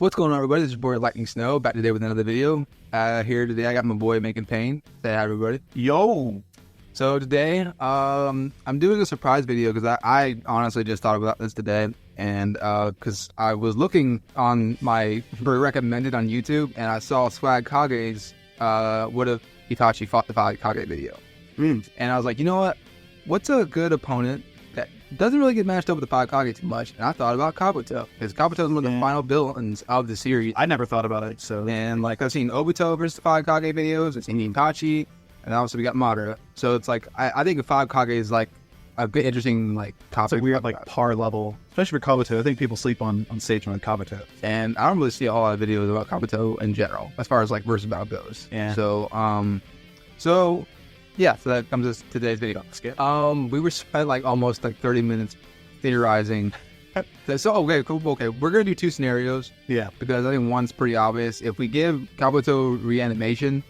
What's going on, everybody? This is your boy Lightning Snow, back today with another video. Here today, I got my boy Making Pain. Say hi, everybody. Yo! So today, I'm doing a surprise video because I honestly just thought about this today, and because I was looking on my recommended on YouTube, and I saw Five Kage's what if Itachi fought the Five Kage video, and I was like, you know what? What's a good opponent that doesn't really get matched up with the Five Kage too much? And I thought about Kabuto, because Kabuto is one of the final villains of the series. I never thought about it, so... And, like, I've seen Obito versus the Five Kage videos, I've seen Itachi, and also we got Madara. So it's like, I think the Five Kage is, like, a bit interesting, like, topic. It's like we're at, like, par level, especially for Kabuto. I think people sleep on stage on Kabuto. And I don't really see a whole lot of videos about Kabuto in general, as far as, like, versus battle goes. Yeah. So that comes to today's video. We were spent like almost like 30 minutes theorizing. Okay, cool. Okay, we're gonna do two scenarios. Yeah. Because I think one's pretty obvious. If we give Kabuto reanimation,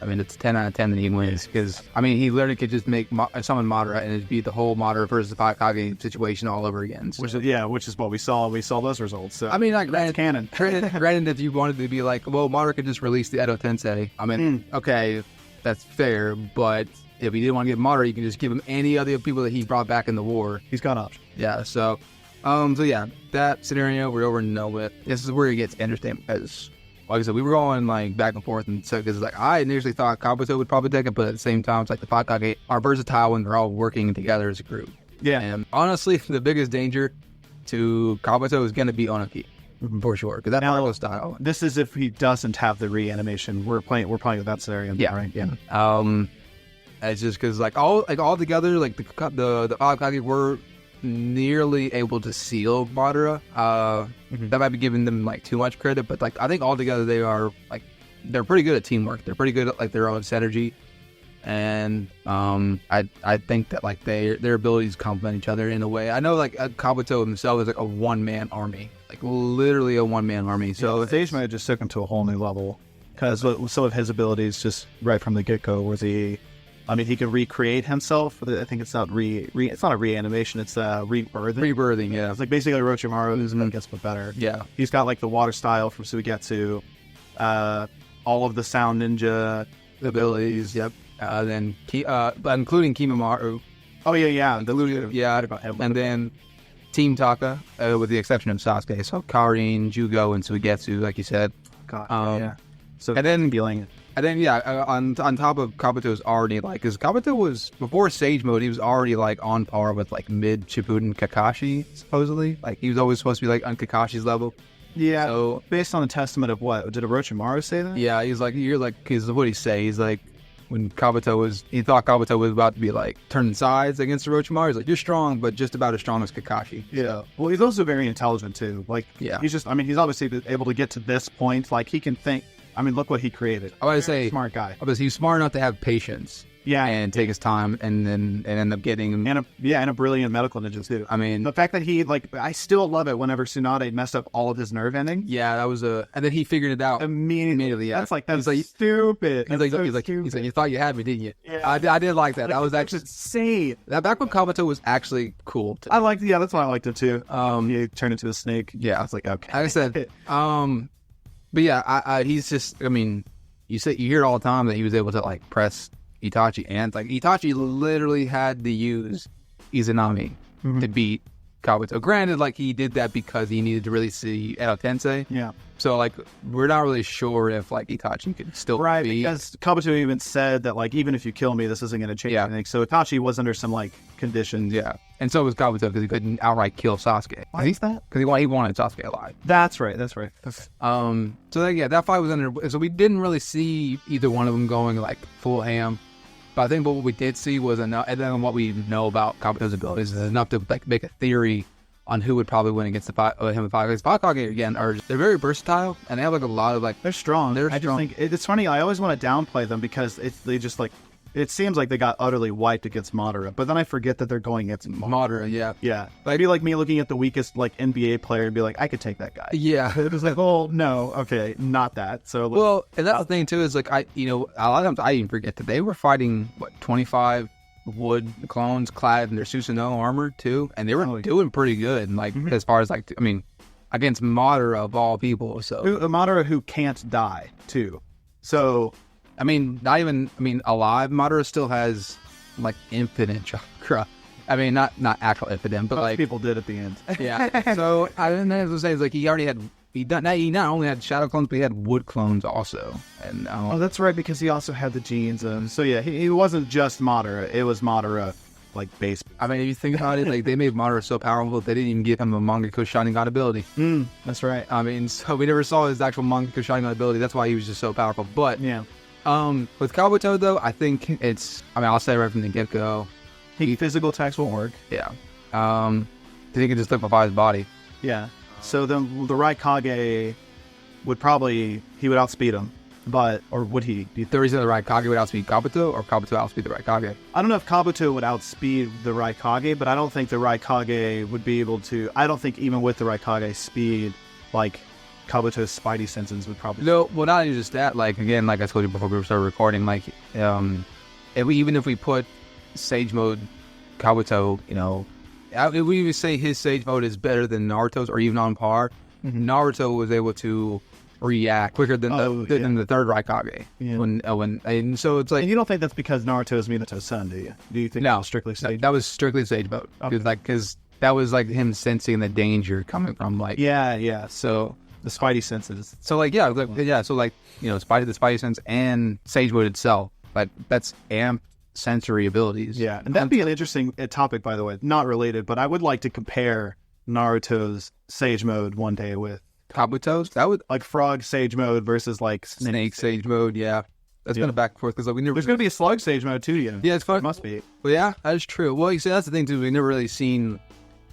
I mean, it's 10 out of 10 that he wins. Because, I mean, he literally could just make summon Madara and it'd be the whole Madara versus the Five Kage situation all over again. So. Which is what we saw. We saw those results. So I mean, like, that's canon. Granted, if you wanted to be like, well, Madara could just release the Edo Tensei. I mean, okay, that's fair, but if he didn't want to give Madara, you can just give him any other people that he brought back in the war. He's got options. Yeah, so yeah, that scenario we're over and done with. This is where it gets interesting because, like I said, we were going like back and forth, and so because like I initially thought Kabuto would probably take it, but at the same time, it's like the Five Kage are versatile when they're all working together as a group. Yeah, and honestly, the biggest danger to Kabuto is going to be Onoki. For sure, because that's Naruto style. This is if he doesn't have the reanimation. We're playing with that scenario. Yeah, right. Yeah. It's just because all together, like the Five Kage were nearly able to seal Madara. That might be giving them like too much credit, but like I think all together they're pretty good at teamwork. They're pretty good at like their own synergy, and I think that like their abilities complement each other in a way. I know like Kabuto himself is like a one-man army. Like literally a one-man army. So the stage might have just took him to a whole new level because some of his abilities just right from the get-go was he can recreate himself. I think it's not it's not a reanimation. It's rebirthing. Rebirthing, yeah. It's like basically Orochimaru gets but better. Yeah. He's got like the water style from Suigetsu, all of the sound ninja abilities. Yep. Then including Kimamaru. Oh yeah. And then Team Taka, with the exception of Sasuke. So Karin, Jugo, and Suigetsu, like you said. God, yeah. So and then feeling. And then on top of Kabuto's already like, because Kabuto was before Sage Mode, he was already like on par with like mid Shippuden Kakashi supposedly. Like he was always supposed to be like on Kakashi's level. Yeah. So based on the testament of what did Orochimaru say that? Yeah, he's like because what he say? He's like when he thought Kabuto was about to be like turning sides against Orochimaru. He's like, you're strong, but just about as strong as Kakashi. Yeah. Well, he's also very intelligent too. Like he's obviously able to get to this point. Like he can think. I mean, look what he created. I would say smart guy. Because he's smart enough to have patience. Yeah, and take his time, and end up getting and a brilliant medical ninja too. I mean, the fact that I still love it whenever Tsunade messed up all of his nerve endings. Yeah, that was and then he figured it out immediately. Yeah, that's stupid. He's like, you thought you had me, didn't you? Yeah, I did like that. That was actually insane. That back when Kabuto was actually cool. I liked. Yeah, that's why I liked it too. He turned into a snake. Yeah, I was like, okay. Like I said, but yeah, he's just. I mean, you hear it all the time that he was able to like press Itachi, and like Itachi literally had to use Izanami to beat Kabuto. Granted, like he did that because he needed to really see Edo Tensei. Yeah. So like we're not really sure if like Itachi could still beat. Because Kabuto even said that like even if you kill me, this isn't going to change anything. So Itachi was under some like conditions. Yeah. And so was Kabuto because he couldn't outright kill Sasuke. Why is that? Because he wanted Sasuke alive. That's right. So that fight was under. So we didn't really see either one of them going like full ham. But I think what we did see was enough, and then what we know about Kabuto's abilities is enough to like make a theory on who would probably win against him and Five Kage. Five Kage again they're very versatile, and they have like a lot of like they're strong. I just think it's funny. I always want to downplay them because they just like. It seems like they got utterly wiped against Madara, but then I forget that they're going against Madara. Yeah. It'd be like me looking at the weakest like NBA player and be like, I could take that guy. Yeah. It was like, oh no, okay, not that. So well, and that's the thing too is like a lot of times I even forget that they were fighting 25 wood clones clad in their Susanoo armor too, and they were doing pretty good. And like as far as like I mean, against Madara of all people. So Madara who can't die too. So I mean, alive Madara still has like infinite chakra. I mean, not actual infinite, but most like people did at the end. yeah. So I didn't know what to say. It's like he not only had shadow clones, but he had wood clones also. And oh, that's right, because he also had the genes. So yeah, he wasn't just Madara. It was Madara, like base. I mean, if you think about it, like they made Madara so powerful they didn't even give him a Mangekyo Sharingan ability. That's right. I mean, so we never saw his actual Mangekyo Sharingan ability. That's why he was just so powerful. But yeah, with Kabuto though, I think it's. I mean, I'll say right from the get go, physical attacks won't work. Yeah. He can just liquefy his body. Yeah. So then the Raikage would outspeed him. But, or would he? The reason the Raikage would outspeed Kabuto, or Kabuto outspeed the Raikage? I don't know if Kabuto would outspeed the Raikage, but I don't think the Raikage would be able to. I don't think even with the Raikage speed, like Kabuto's Spidey senses would probably. No, well, not even just that. Like again, like I told you before we started recording, like even if we put Sage Mode Kabuto, you know, if we even say his Sage Mode is better than Naruto's or even on par, Naruto was able to react quicker than the third Raikage. Yeah. And so it's like, and you don't think that's because Naruto is Minato's son, do you? Do you think no, that was strictly Sage? That was strictly Sage Mode. Okay. Because that was like him sensing the danger coming from like So the Spidey senses. So like So like, you know, the Spidey sense and Sage Mode itself, like that's amped sensory abilities. Yeah, and that'd be an interesting topic, by the way. Not related, but I would like to compare Naruto's Sage Mode one day with Kabuto's. That would like Frog Sage Mode versus like Snake Sage Mode. Yeah, that's been a back and forth because like we never. There's gonna be a Slug Sage Mode too. Yeah, it's fun. It must be. Well, yeah, that's true. Well, you see, that's the thing too. We never really seen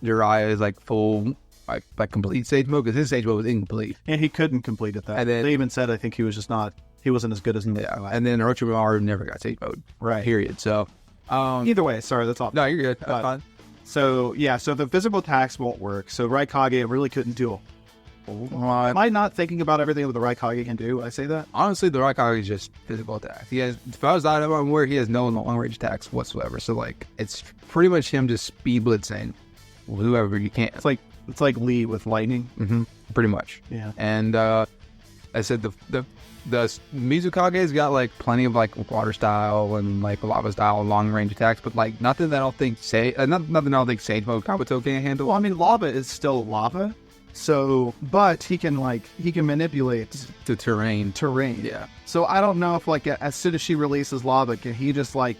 Jiraiya's like full like complete Sage Mode because his Sage Mode was incomplete. And he couldn't complete it. And then they even said I think he was just not. He wasn't as good as and then Orochimaru never got Sage Mode. Right. Period. So either way, sorry, that's all. No, you're good. That's fine. So yeah, so the physical attacks won't work. So Raikage really couldn't do it. Am I not thinking about everything that the Raikage can do? I say that? Honestly, the Raikage is just physical attacks. He has, as far as I'm aware, he has no long-range attacks whatsoever. So, like, it's pretty much him just speed blitzing whoever you can. It's like Lee with lightning. Mm-hmm. Pretty much. Yeah. And I said the Mizukage's got, like, plenty of, like, water style and, like, lava style long-range attacks, but, like, nothing that I don't think Sage Mode Kabuto can't handle. Well, I mean, lava is still lava. So, but he can manipulate the terrain. Yeah. So I don't know if like as soon as she releases lava, can he just like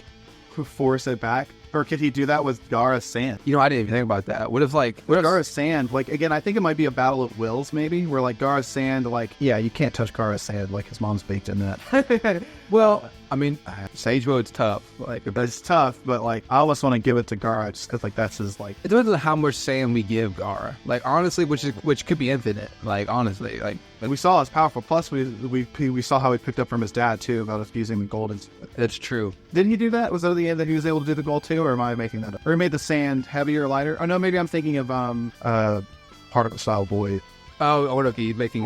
force it back, or could he do that with Gaara's sand? You know, I didn't even think about that. What if Gaara's sand? Like again, I think it might be a battle of wills, maybe where like Gaara's sand, like you can't touch Gaara's sand, like his mom's baked in that. Well, I mean, Sage Mode's tough. Like, it's tough, but like I almost want to give it to Gaara just because like that's his like. It depends on how much sand we give Gaara. Like honestly, which could be infinite. Like honestly, like we saw it's powerful. Plus, we saw how he picked up from his dad too about us using the gold. That's true. Did he do that? Was that the end that he was able to do the gold too, or am I making that up? Or he made the sand heavier or lighter? Oh no, maybe I'm thinking of Particle Style Boy. Oh, Orochi making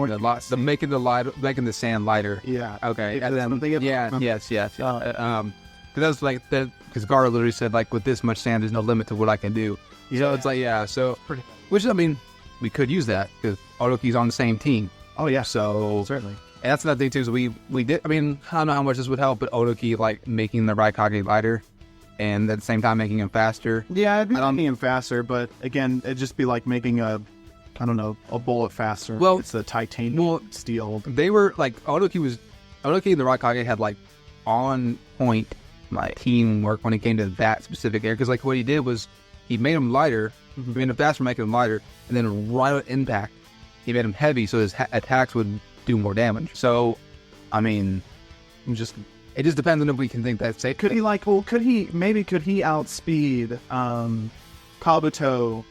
the sand lighter. Yeah. Okay. And then yes. Because that's like that. Because Gaara literally said like, with this much sand, there's no limit to what I can do. So it's like So which I mean, we could use that because Orochi's on the same team. Oh yeah. So certainly. And that's another thing too. So we did. I mean, I don't know how much this would help, but Orochi like making the Raikage lighter, and at the same time making him faster. Yeah, it'd be making him faster, but again, it'd just be like making a bullet faster. Well, it's the titanium steel. They were like Orochi and the Raikage had like on point like teamwork when it came to that specific area. Because like what he did was he made him lighter, made him faster, making him lighter, and then right at impact, he made him heavy so his attacks would do more damage. So, I mean, it just depends on if we can think that's safe. Could he outspeed Kabuto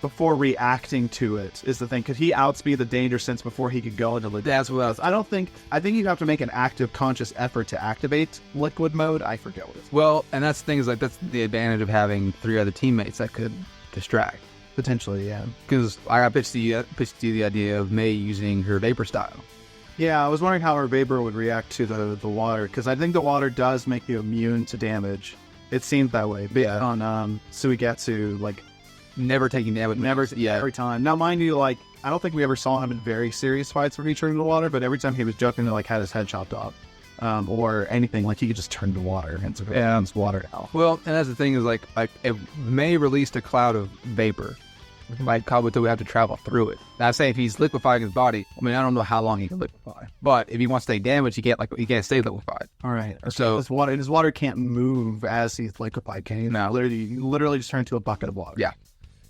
before reacting to it is the thing. Could he outspeed the danger sense before he could go into liquid? That's what I think you'd have to make an active conscious effort to activate liquid mode. I forget what it's. Well, and that's the thing is like that's the advantage of having 3 other teammates that could distract. Potentially, yeah. Because I got pitched to you the idea of Mei using her vapor style. Yeah, I was wondering how her vapor would react to the water, because I think the water does make you immune to damage. It seemed that way. But on Suigetsu, like never taking damage. Every time. Now, mind you, like I don't think we ever saw him in very serious fights where he turned into water, but every time he was joking, like had his head chopped off, or anything, like he could just turn to water and so it's water now. Well, and that's the thing is like it may release a cloud of vapor. Like Kabuto would have to travel through it. Now, I say if he's liquefying his body, I mean I don't know how long he can liquefy, but if he wants to take damage, he can't stay liquefied. All right. So his water can't move as he's liquefied, can he? No, literally just turn into a bucket of water. Yeah.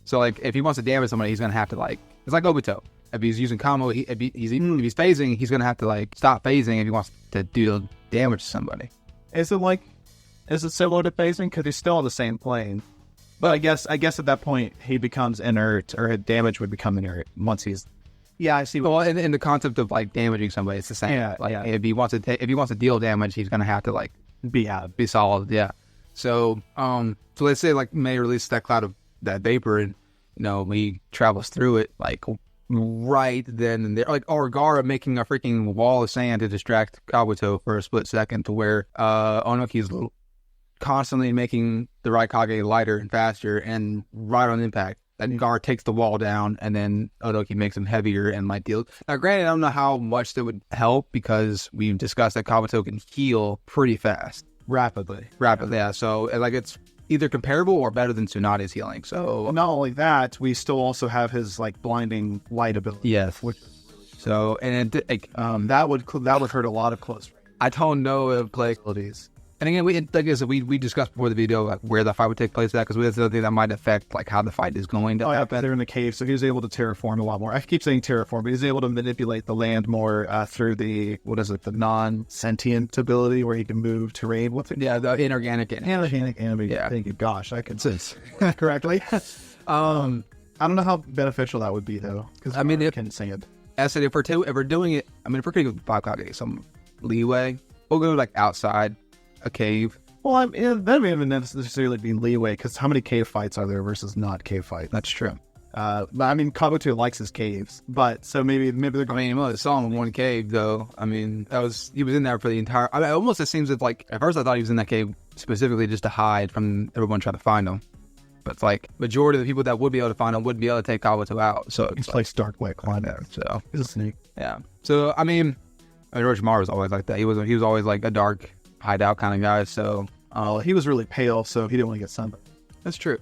So like if he wants to damage somebody, he's gonna have to like it's like Obito. If he's using combo, if he's phasing, he's gonna have to like stop phasing if he wants to do damage to somebody. Is it similar to phasing? Because he's still on the same plane. But I guess at that point he becomes inert, or his damage would become inert once he's. Yeah, I see. Well, in the concept of like damaging somebody, it's the same. Yeah, like if he wants to deal damage, he's gonna have to like be out, be solid. Yeah. So so let's say like May release that cloud of that vapor, and he travels through it like right then and there, like or Gaara making a freaking wall of sand to distract Kabuto for a split second, to where Onoki's constantly making the right Kage lighter and faster, and right on impact, and Gaara takes the wall down, and then Onoki makes him heavier and might deal. Now, granted, I don't know how much that would help because we've discussed that Kabuto can heal pretty fast, rapidly. Yeah. So like it's either comparable or better than Tsunade's healing. So not only that, we still also have his like blinding light ability. Yes. So and it, like, that would hurt a lot of close range. I don't know if play abilities. And again, we discussed before the video like where the fight would take place at, because that's the other thing that might affect like how the fight is going to happen. They're in the cave, so he was able to terraform a lot more. I keep saying terraform, but he's able to manipulate the land more through the non-sentient ability where he can move terrain. What's it? Yeah, the inorganic animation. Yeah, thank you. Gosh, I can say correctly. I don't know how beneficial that would be though, because I mean, I can say it. I said if we're doing it, I mean, if we're going to give Five Kage some leeway, we'll go like outside a cave. Well, that may even necessarily be leeway, because how many cave fights are there versus not cave fights? That's true. But I mean, Kabuto likes his caves, but so maybe they're. I mean, I saw him in one cave though. I mean, he was in there for the entire. I mean, almost it seems like at first I thought he was in that cave specifically just to hide from everyone trying to find him. But it's like majority of the people that would be able to find him would be able to take Kabuto out. So he plays Dark White Climber. So he's a snake. Yeah. So I mean Orochimaru was always like that. He was always like a dark hideout kind of guy. So he was really pale, so he didn't want to get sunburned. That's true.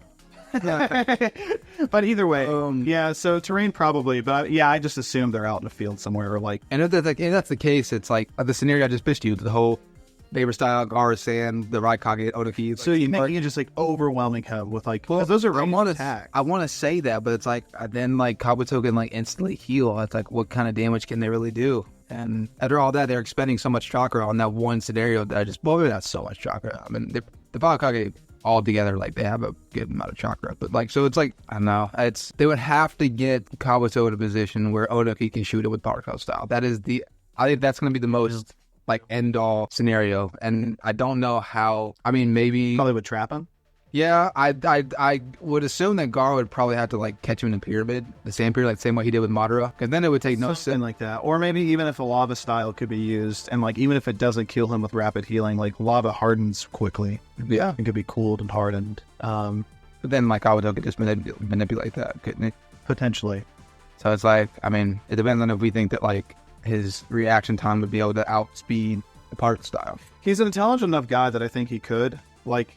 But either way, yeah. So terrain probably, but yeah, I just assume they're out in a field somewhere, or like. And if that's the case, it's like the scenario I just pitched you, the whole Vapor style, Gaara Sand, the right Kage, Onoki. So you just like overwhelming him with like, well, those are ranged attacks. I want to say that, but it's like then like Kabuto can like instantly heal. It's like what kind of damage can they really do? And after all that, they're expending so much chakra on that one scenario that maybe not so much chakra. I mean, the Five Kage all together, like they have a good amount of chakra, but like so it's like I don't know. They would have to get Kabuto in a position where Onoki can shoot it with Power style. I think that's going to be the most like end all scenario, and I don't know how. I mean, maybe probably would trap him. Yeah, I would assume that Gaara would probably have to like catch him in the pyramid, the same pyramid, like the same way he did with Madara, because then it would take something like that. Or maybe even if a lava style could be used, and like even if it doesn't kill him with rapid healing, like lava hardens quickly. Yeah, it could be cooled and hardened. But then like Kabuto could just manipulate that, couldn't it? Potentially. So it's like, I mean, it depends on if we think that like his reaction time would be able to outspeed the particle style. He's an intelligent enough guy that I think he could like.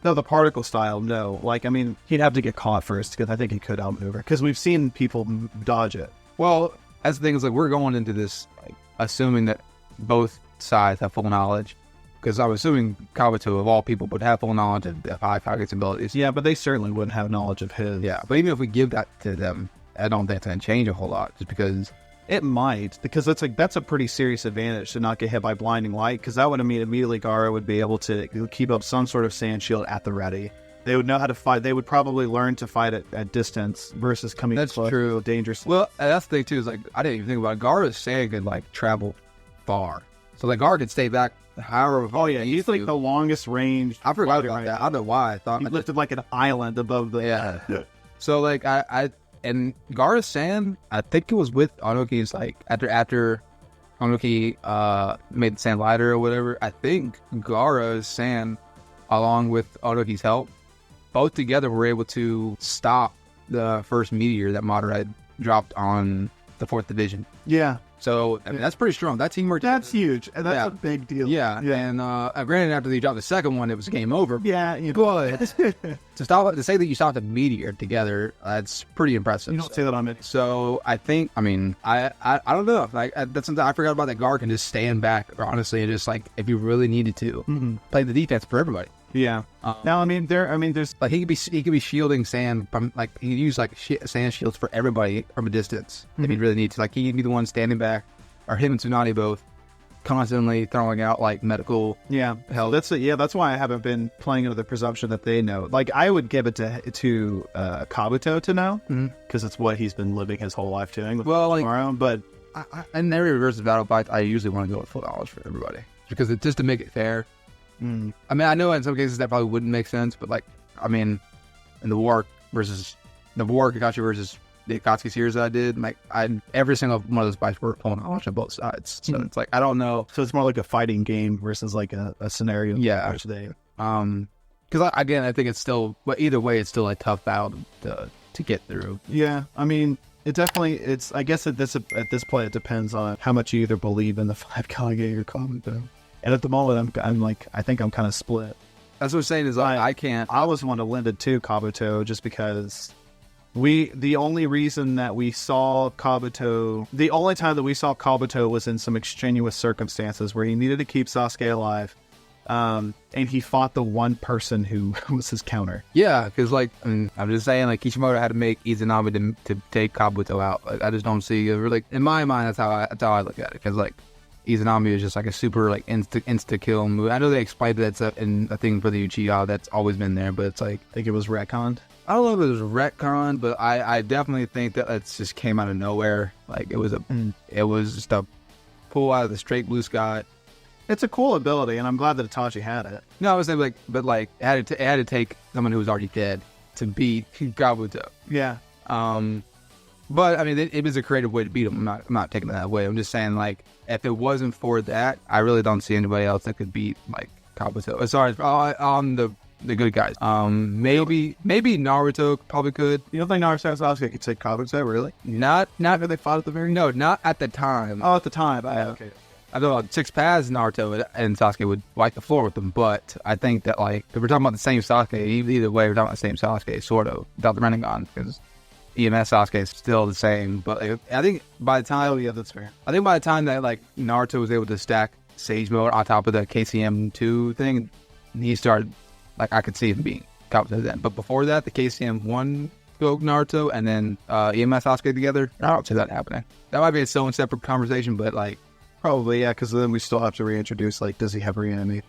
No, the particle style, no. Like, I mean, he'd have to get caught first, because I think he could outmaneuver. Because we've seen people dodge it. Well, that's the thing, is like, we're going into this, like, assuming that both sides have full knowledge. Because I'm assuming Kabuto, of all people, would have full knowledge of the Five Kage's abilities. Yeah, but they certainly wouldn't have knowledge of his. Yeah, but even if we give that to them, I don't think it's going to change a whole lot, just because... It might, because that's a pretty serious advantage to not get hit by blinding light, because that would mean immediately Gaara would be able to keep up some sort of sand shield at the ready. They would know how to fight. They would probably learn to fight at distance versus coming close. That's true. Dangerous. Well, that's the thing too, is like, I didn't even think about it. Gaara's sand could like travel far. So like Gaara could stay back however far. Oh yeah, he's like the longest range. I forgot about that. I don't know why I thought he lifted like an island above the... Yeah. So like and Gaara's sand, I think it was with Onoki's, like, after Onoki made the sand lighter or whatever, I think Gaara's sand, along with Onoki's help, both together were able to stop the first meteor that Madara had dropped on the 4th division. Yeah. So I mean, that's pretty strong. That teamwork. That's huge. And that's a big deal. Yeah. And granted, after they dropped the second one, it was game over. Yeah. But to say that you stopped a meteor together, that's pretty impressive. You don't say that on it. So I think, I mean, I don't know. Like that's something I forgot about, that Gar can just stand back, honestly, and just like, if you really needed to, play the defense for everybody. Yeah. Now, I mean, there's like he could be shielding sand from, like, he could use like sand shields for everybody from a distance if he really needs to. Like he could be the one standing back, or him and Tsunade both constantly throwing out like medical help. That's why I haven't been playing under the presumption that they know. Like I would give it to Kabuto to know, because it's what he's been living his whole life doing. Well, like, but in every versus battle fight, I usually want to go with full knowledge for everybody, because just to make it fair. I mean, I know in some cases that probably wouldn't make sense, but like, I mean, in the war Kakashi versus the Akatsuki series that I did, like, every single one of those fights were full knowledge on both sides. So it's like, I don't know. So it's more like a fighting game versus like a scenario. Yeah. Because again, I think it's still, but either way, it's still a tough battle to get through. Yeah. I mean, I guess at this point, it depends on how much you either believe in the Five Kage or Kabuto. And at the moment, I'm like, I think I'm kind of split. That's what I'm saying is I can't. I always want to lend it to Kabuto just because the only time that we saw Kabuto was in some extraneous circumstances where he needed to keep Sasuke alive. And he fought the one person who was his counter. Yeah, because like, I mean, I'm just saying, like, Kishimoto had to make Izanami to take Kabuto out. Like, I just don't see, like, in my mind, that's how I look at it. Because like, Izanami is just like a super like insta kill move. I know they explained that in a thing for the Uchiha that's always been there, but it's like, I think it was retconned. I don't know if it was retcon, but I definitely think that it just came out of nowhere. Like it was just a pull out of the straight blue sky. It's a cool ability, and I'm glad that Itachi had it. No, I was saying like, but like it had to take someone who was already dead to beat Kabuto. Yeah. But I mean, it was a creative way to beat him. I'm not taking it that way. I'm just saying, like, if it wasn't for that, I really don't see anybody else that could beat like Kabuto. As far as on the good guys, maybe Naruto probably could. You don't think Naruto and Sasuke could take Kabuto, really? Not when they fought at the very. No, not at the time. Oh, at the time. Okay. I know 6 paths Naruto and Sasuke would wipe the floor with them, but I think that like if we're talking about the same Sasuke, either way we're talking about the same Sasuke, sort of, without the Rinnegan, because EMS Sasuke is still the same, but like, I think by the time, that's fair. I think by the time that like Naruto was able to stack Sage Mode on top of the KCM2 thing, he started, like, I could see him being Kabuto then. But before that, the KCM1 go Naruto and then EMS Sasuke together, I don't see that happening. That might be its own separate conversation, but like probably, yeah, because then we still have to reintroduce, like, does he have reanimate?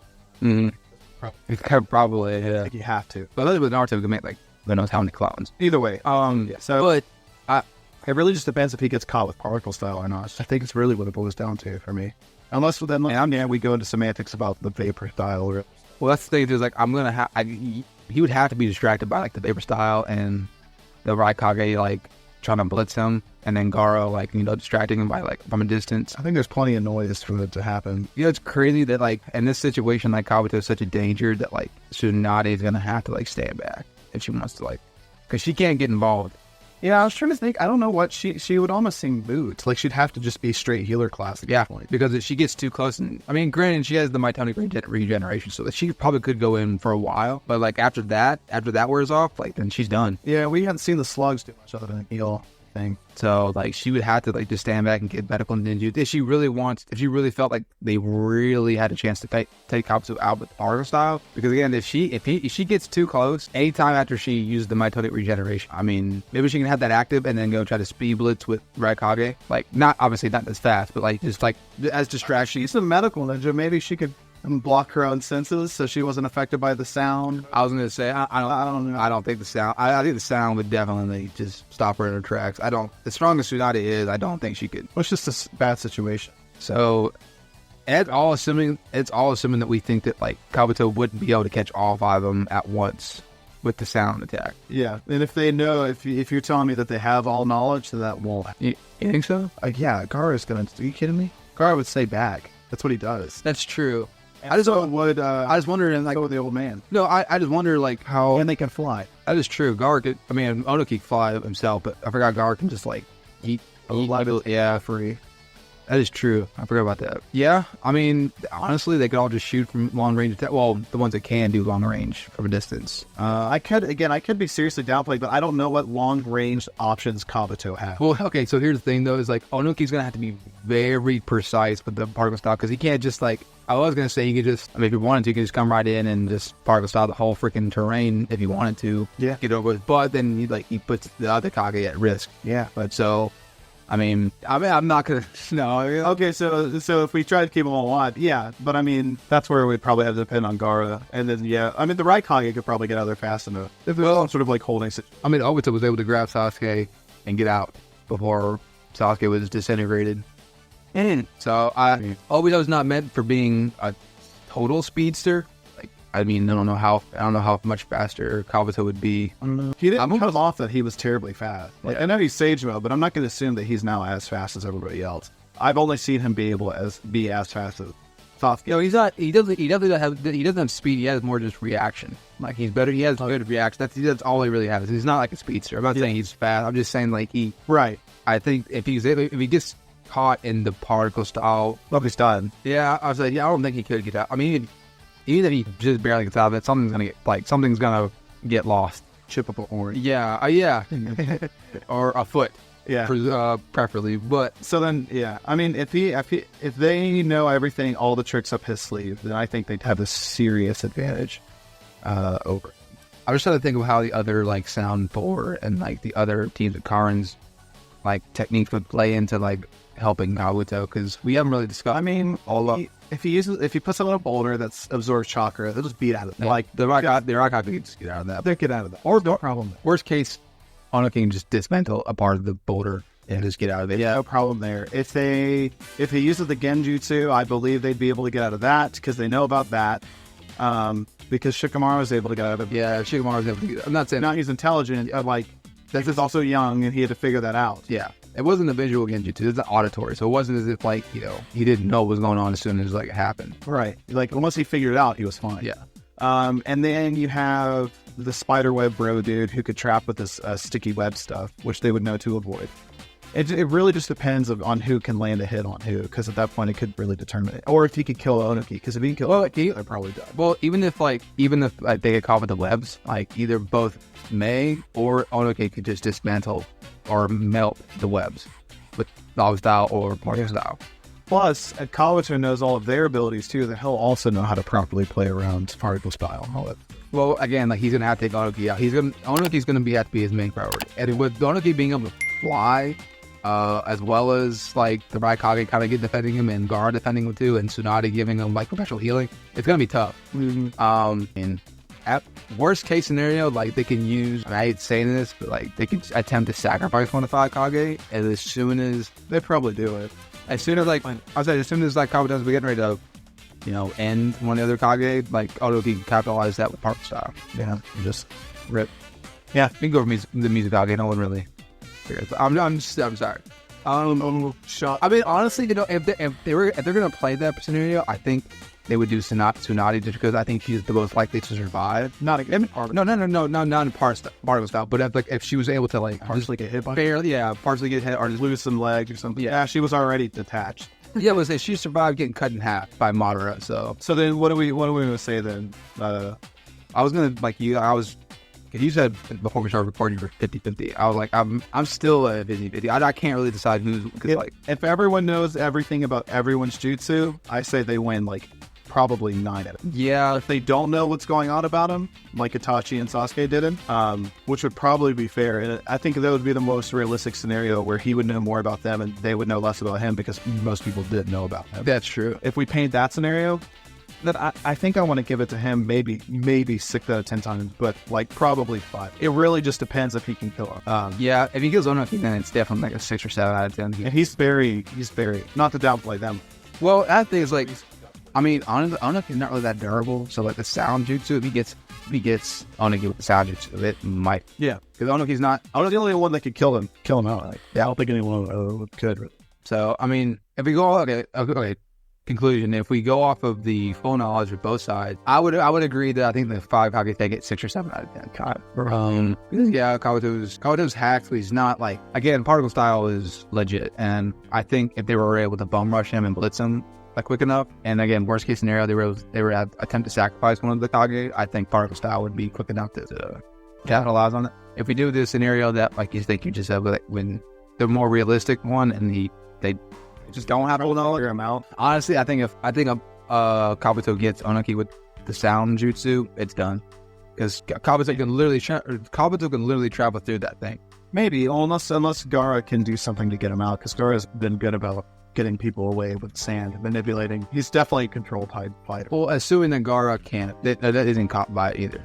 Probably, yeah. Like, you have to. But with Naruto, we can make like who knows how many clones. Either way. So, but it really just depends if he gets caught with particle style or not. I think it's really what it boils down to for me. Unless then, we go into semantics about the vapor style. Well, that's the thing. Is like he would have to be distracted by like the vapor style and the Raikage like trying to blitz him, and then Garo like distracting him by like from a distance. I think there's plenty of noise for it to happen. It's crazy that like in this situation, like Kabuto is such a danger that like Tsunade is gonna have to like stand back if she wants to, like, because she can't get involved. Yeah, I was trying to think. I don't know what she would almost seem moot. Like, she'd have to just be straight healer class at this point. Because if she gets too close, and I mean, granted, she has the Mitonic regeneration, so that she probably could go in for a while. But like after that wears off, like then she's done. Yeah, we haven't seen the slugs do much other than heal thing. So like she would have to like just stand back and get medical ninja if she really felt like they really had a chance to take Kabuto out with particle style. Because again, if she gets too close, anytime after she uses the Mitonic regeneration, I mean, maybe she can have that active and then go try to speed blitz with Raikage. Like, not obviously not as fast, but like just like as distraction. She's a medical ninja. Maybe she could block her own senses so she wasn't affected by the sound. I was going to say, I don't know. I don't think the sound, I think the sound would definitely just stop her in her tracks. As strong as Tsunade is, I don't think she could. Well, it's just a bad situation. So, it's all assuming that we think that like Kabuto wouldn't be able to catch all 5 of them at once with the sound attack. Yeah, and if they know, if you're telling me that they have all knowledge, then that won't. You think so? Yeah, Gaara's gonna. Are you kidding me? Gaara would stay back. That's what he does. That's true. I just wonder, like, go with the old man. No, I just wonder like how. And they can fly. That is true. Gaara could. I mean, Ono can fly himself, but I forgot Gaara can just like Yeah, free. That is true. I forgot about that. Yeah, I mean, honestly, they could all just shoot from long range. Well, the ones that can do long range from a distance. I could be seriously downplayed, but I don't know what long range options Kabuto have. Well, okay, so here's the thing, though, is like, Onuki's going to have to be very precise with the particle style, because he can't just, like, I was going to say, you could just, I mean, if you wanted to, you could just come right in and just particle style the whole freaking terrain if you wanted to. Yeah. Get over with. But then, he puts the other Kage at risk. Yeah. But so... I'm not gonna. No. Okay, so if we try to keep them all alive, yeah. But I mean, that's where we'd probably have to depend on Gaara, and then I mean, the right Kage could probably get out there fast enough. If there's some sort of like holding situation. I mean, Obito was able to grab Sasuke and get out before Sasuke was disintegrated. And so Obito's not meant for being a total speedster. I mean, I don't know how much faster Kabuto would be. I don't know. He didn't come off that he was terribly fast. Like, I know he's Sage Mode, but I'm not going to assume that he's now as fast as everybody else. I've only seen him be as fast as Sasuke. He's not. He doesn't have speed. He has more just reaction. Like, he's better. He has good reaction. That's all he really has. He's not like a speedster. I'm not saying he's fast. I'm just saying like he. Right. I think if he gets caught in the particle style, he's done. Yeah, I was like, I don't think he could get out. I mean. Even if he just barely gets out of it, something's gonna get lost. Chip up an orange. Yeah, yeah, or a foot. Yeah, preferably. But so then, yeah. I mean, if they know everything, all the tricks up his sleeve, then I think they'd have a serious advantage over. I was trying to think of how the other like Sound 4 and like the other teams at Karin's like techniques would play into like helping Naruto, because we haven't really discussed. I mean, if he puts on a boulder that's absorbs chakra, they'll just beat out of it. Like the Raikage can just get out of that. They get out of that. Or no problem. Worst case, Ono can just dismantle a part of the boulder and just get out of it. Yeah, no problem there. If he uses the Genjutsu, I believe they'd be able to get out of that because they know about that. Because Shikamaru was able to get out of it. Yeah, Shikamaru was able to get. I'm not saying now he's intelligent. That's just also young, and he had to figure that out. Yeah. It wasn't a visual genjutsu, it was an auditory, so it wasn't as if, like, he didn't know what was going on as soon as, like, it happened. Right. Like, once he figured it out, he was fine. Yeah. And then you have the spiderweb bro dude who could trap with this sticky web stuff, which they would know to avoid. It really just depends on who can land a hit on who, because at that point, it could really determine it. Or if he could kill Onuki, because if he can kill Onuki, they're probably done. Well, even if they get caught with the webs, like, either both Mei or Onuki could just dismantle or melt the webs with dog style or particle style. Plus, Kabuto knows all of their abilities too, that he'll also know how to properly play around particle style. Well, again, like, he's gonna have to take Onuki out. Onuki's gonna have to be his main priority, and with Onuki being able to fly, as well as like the Raikage kind of get defending him and Gaara defending him too, and Tsunade giving him like perpetual healing, it's gonna be tough. And at worst case scenario, like, they can use, I hate saying this, but like, they could attempt to sacrifice one of the Five Kage, and as soon as they probably do it, as soon as Kabuto's getting ready to, end one of the other Kage, like, Onuki can capitalize that with particle style. Yeah, just rip. Yeah, we can go for the music Kage. No one really. I'm sorry. Shot. I mean, honestly, if they're gonna play that scenario, I think they would do Tsunade just because I think she's the most likely to survive. Not in particle style, but if she was able to like partially get hit by partially get hit or just lose some legs or something. Yeah, she was already detached. Yeah, let's say she survived getting cut in half by Madara. So then what do we gonna say then? I was gonna you said before we started recording for 50-50. I was like, I'm still 50-50. I can't really decide who's, if everyone knows everything about everyone's jutsu, I say they win like probably 9 out of 10. Yeah. If they don't know what's going on about him, like Itachi and Sasuke didn't, which would probably be fair. And I think that would be the most realistic scenario where he would know more about them and they would know less about him because most people didn't know about him. That's true. If we paint that scenario, then I think I want to give it to him maybe 6 out of 10 times, but like probably 5. It really just depends if he can kill him. Yeah, if he kills Onuki, then it's definitely like a 6 or 7 out of 10. And he's very, not to downplay them. Well, that thing is like, I mean, Onuki's not really that durable, so like the sound jutsu, if he gets Onuki with the sound jutsu, it might. Yeah. Because Onuki's the only one that could kill him out. Like, yeah, I don't think anyone could. So, I mean, if we go, okay. conclusion, if we go off of the full knowledge of both sides, I would agree that I think the 5 Kage they get 6 or 7 out of 10. Yeah, Kabuto's hacked, but he's not like, again, particle style is legit, and I think if they were able to bum rush him and blitz him like quick enough, and again, worst case scenario, they were attempt to sacrifice one of the Kage, I think particle style would be quick enough to capitalize on it. If we do this scenario that like you think you just have, like when the more realistic one, and they just don't have full knowledge amount. Honestly, I think if Kabuto gets Onoki with the sound jutsu, it's done. Because Kabuto can literally travel through that thing. Maybe, unless Gaara can do something to get him out, because Gaara's been good about getting people away with sand, manipulating. He's definitely a control type fighter. Well, assuming that Gaara can't, that isn't caught by it either.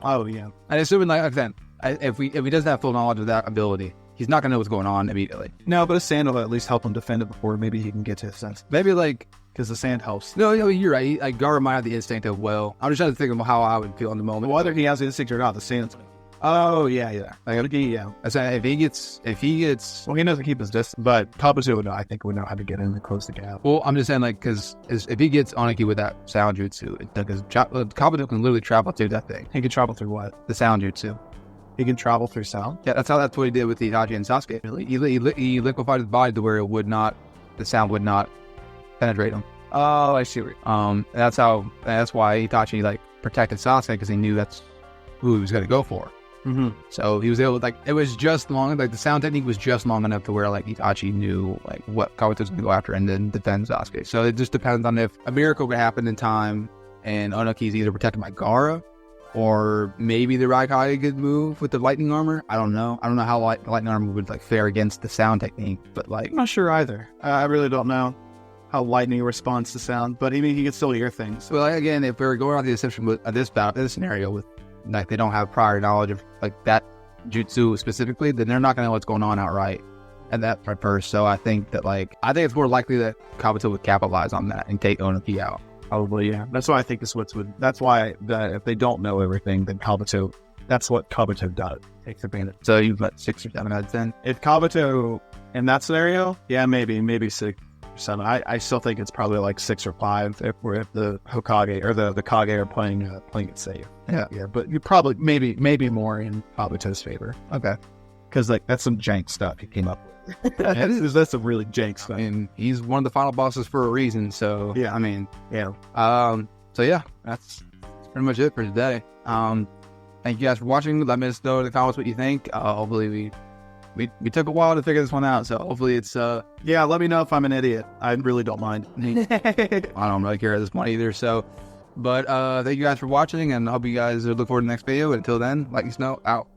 Oh yeah, and assuming like then, if he doesn't have full knowledge of that ability, he's not gonna know what's going on immediately. No, but a sand will at least help him defend it before maybe he can get to his sense. Maybe like because the sand helps. No, you're right. Like Gaara might have the instinct of I'm just trying to think of how I would feel in the moment. Whether he has the instinct or not, the sand. Oh yeah. Like, yeah. I said if he gets, well, he knows to keep his distance, but Kabuto would know. I think would know how to get in and close the gap. Well, I'm just saying like because if he gets Onoki with that sound jutsu, because Kabuto can literally travel through that thing. He can travel through what? The sound jutsu. He can travel through sound. Yeah, that's what he did with Itachi and Sasuke. Really, he liquefied his body to where the sound would not penetrate him. Oh, I see. That's why Itachi like protected Sasuke, because he knew that's who he was going to go for. Mm-hmm. So he was able to, like, it was just long, like the sound technique was just long enough to where like Itachi knew like what Kabuto was going to go after and then defend Sasuke. So it just depends on if a miracle could happen in time and Onoki's either protected by Gaara, or maybe the Raikage could move with the lightning armor. I don't know how lightning armor would like fare against the sound technique, but like I'm not sure either. I really don't know how lightning responds to sound, but I mean he can still hear things. Well, again, if we were going on the assumption with this scenario with like they don't have prior knowledge of like that jutsu specifically, then they're not gonna know what's going on outright at that part first. So I think it's more likely that Kabuto would capitalize on that and take Onoki out. Probably, yeah. That's why I think that's why if they don't know everything, then Kabuto, that's what Kabuto does. Takes advantage. So you've got 6 or 7 out of 10. If Kabuto in that scenario, yeah, maybe 6 or 7. I still think it's probably like 6 or 5 if the Hokage or the Kage are playing it safe. Yeah. But you probably maybe more in Kabuto's favor. Okay. Because like that's some jank stuff he came up with. That's some really jank stuff. And he's one of the final bosses for a reason. So yeah, I mean, yeah. So yeah, that's pretty much it for today. Thank you guys for watching. Let me know in the comments what you think. Hopefully we took a while to figure this one out, so hopefully it's yeah. Let me know if I'm an idiot. I really don't mind. I don't really care at this point either. So, but thank you guys for watching, and I hope you guys look forward to the next video. Until then, like us know, out.